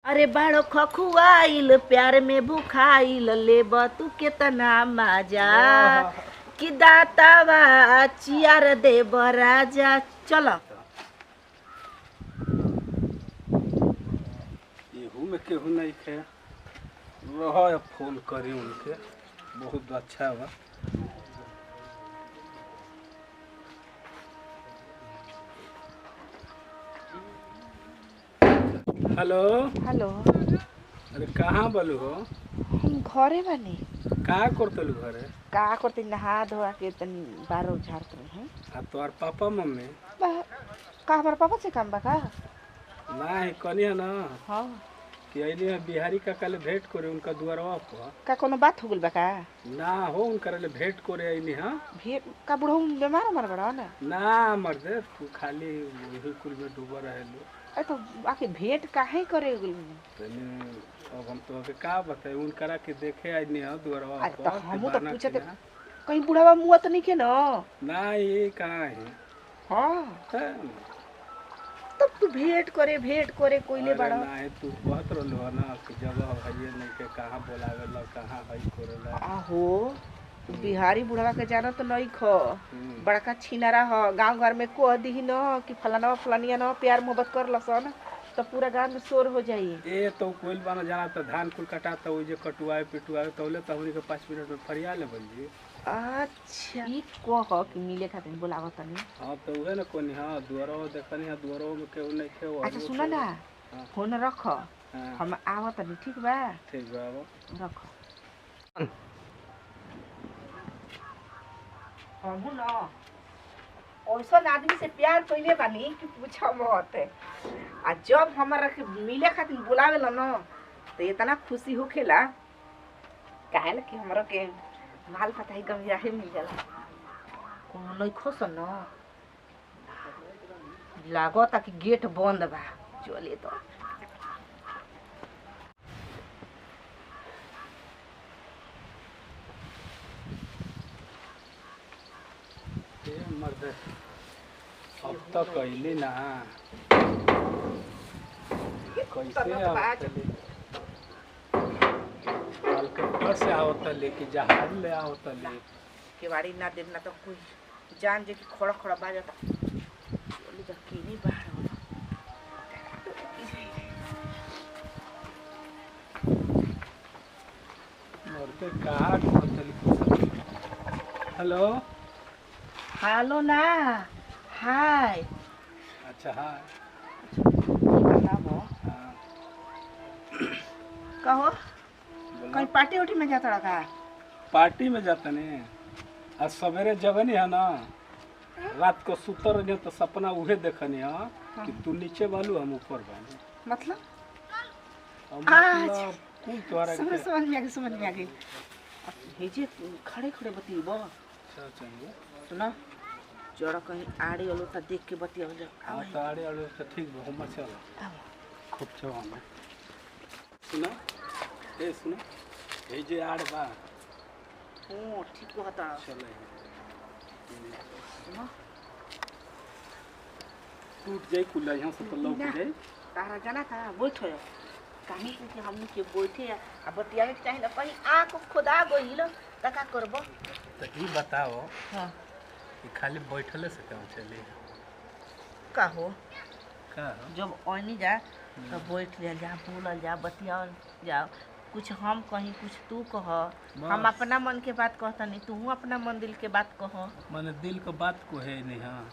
अरे बाड़ो खखुआइल प्यार में भूखाइल लेब तू केतना मजा कि दातावा चियार देब राजा। चल एहू में केहू नहीं खे रह फोन करी उनके बहुत अच्छा बा। Hello hello. अरे कहाँ बोलू हो? हम घरे बानी। का करतलू घरे? का करते नहा धोआ के तनी बारो झाड़त रहे। आ तोहर पापा मम्मी? का हमारा पापा से काम बा का? नहीं कनिया ना हाँ। कि अइली है बिहारी काका ले भेंट करे उनका दुआरवा पर। का कोनो बात हो गइल बा का? ना हो उनका ले भेंट करे अइली। हाँ भेट का बुढ़ऊ बीमार मर बड़ा ना? ना मर्दे तू खाली वही कुल में डूबा रहेलू। अरे तो आखिर भेंट काहे करे गइल? तनी अब हम तो के का बताई उनकरा के देखे आइली है दुआरवा अरे पर। तो हम तो पूछत कहीं बुढ़ावा मुआ तो नहीं के ना? ना ये कहाँ है? हाँ है। तब तू भेंट करे कोइले बड़ा। नहीं तू कहत रहलो है ना कि जगह है नहीं के कहाँ बोलावेला कहाँ है करेला। आहो बिहारी बुढ़वा के जाना तो नहीं खो बड़का छिनारा ह गांव घर में कह दी न कि फलाना फलानिया न प्यार मोहब्बत कर लसन तो पूरा गांव में शोर हो जाई। ए तो कोइल बाना जाना तो धान कुल कटाता वो जे कटुआए पिटुआए तौले तो हमनी के 5 मिनट में फरिया ले बन जी। अच्छा ई कह कि मिले खातिर बोलावत तनी। हां तो उहे न कोनी। हां दुआरो देखनी है दुआरो में केहू नहीं खे। अच्छा सुना ना फोन रख हम आवत तनी। ठीक बा? ठीक बा रख। हमहू न ऐसन आदमी से प्यार कइले बानी कि पूछा मत। आ जब हमारा के मिले खातिर बुलावेला न तो इतना खुशी होखेला काहे ना कि हमरा के माल पता ही गमियाहे मिल जाला। कोनो नहीं खुश न लागता कि गेट बंद बा। चले तो मर्द अब तो कैली ना कैसे आवतली हेलीकॉप्टर से आवतली कि जहाज ले आवतली? केवाड़ी ना देना तो कोई जान जे कि खड़ा खड़ा बाजता। बोली जा केनी बाहर मरते कहाँ ढूंढतली? हेलो हेलो ना हाय। अच्छा हाँ कहो कहीं पार्टी उठी में जाता रखा? पार्टी में जाता नहीं आज सवेरे जगनी है ना रात को सुतर रही तो सपना उहे देखनी है कि तू नीचे बालू हम ऊपर बालू। मतलब कुल तोहरा के समझ में आ गई। भेजे खड़े खड़े बतिएबो सुना जरा कहीं आड़े वालो त देख के बतियाओ जा। हां तो आड़े वालो तो ठीक बा हम चल खूब चवाना सुना ए सुना ए जे आड़ बा ओ ठीक कहता चले सुना टूट जाए कुल यहां से तो लौक जाए। तारा जाना था बैठो कहीं कि हमनी के बैठे आ बतियावे के चाहिए कहीं आंख खुदा गइल त का करबो? तो ई बताओ हां कि खाली बैठले से काम चली का हो? का जब ओनी जा तो बैठ जा बोलल जा बतियाल जा कुछ हम कहीं कुछ तू कह। हम अपना मन के बात कहता नहीं तू अपना मन दिल के बात कह। माने दिल को बात को है नहीं। हाँ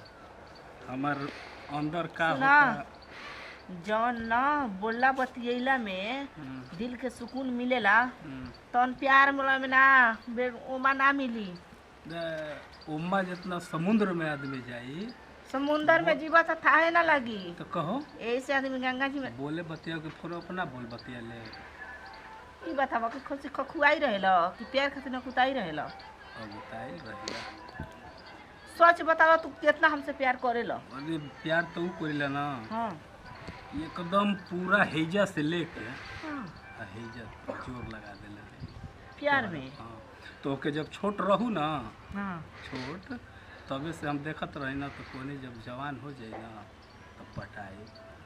हमार अंदर का सुना होता जौन ना बोला बतियला में दिल के सुकून मिलेला तौन प्यार मोला में ना ओमा ना मिली। उम्मा जितना समुद्र में आदमी जाई समुंदर में जीवा तो थाहे ना लगी। तो कहो ऐसे आदमी गंगा जी में बोले बतिया के फोन अपना बोल बतिया ले की बतावा कि खुशी खखुआई रहेला कि प्यार खातिर न कुताई रहेला? अब बताई रहेला सच बतावा तू कितना हमसे प्यार करेला? अरे प्यार तो ऊ करेला ना। हां एकदम पूरा हेजा से लेके हां हेजा जोर लगा देला प्यार में। हाँ तो ओके जब छोट रहू ना हां छोट तबे से हम देखत रही ना तो कोने जब जवान हो जाए ना तो पटाई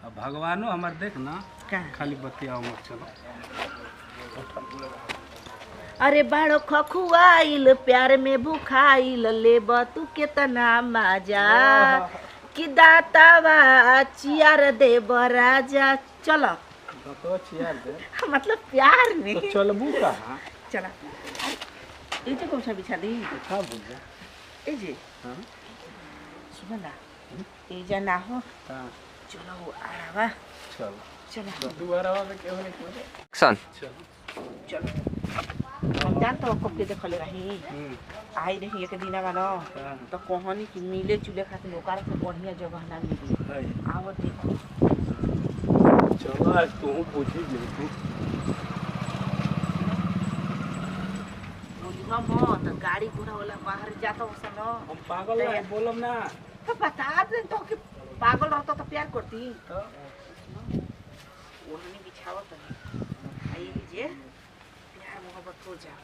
अब भगवानो हमार देख ना का खाली बतियाओ मत चलो। अरे बाड़ो खखुआइल प्यार में भुखाइल लेब तू केतना मजा कि दातावा चियार देब राजा चल तो चियार दे मतलब प्यार में तो चलबू कहाँ? चला ये तो कौन सा बिछा दी का बोल जा? ए जे हाँ सुन ना ए जा ना हो हाँ चलो वो आवा चल चला तो तू आराम से क्यों नहीं कोई एक्शन चल। चलो हम जानते हो कब के देखले रही आई रही एक दिन वाला हाँ तो कहनी कि मिले चुले खातिर ओकार से बढ़िया जगह ना मिली है आवत देखो चलो आज तू पूछी ले तू बुझवा मत गाड़ी घोड़ा वाला बाहर जाता हो सन हम पागल है बोलम ना तो बता दे तो कि पागल रहता तो प्यार करती तो ओढ़नी बिछावत है आई जे प्यार मोहब्बत हो जा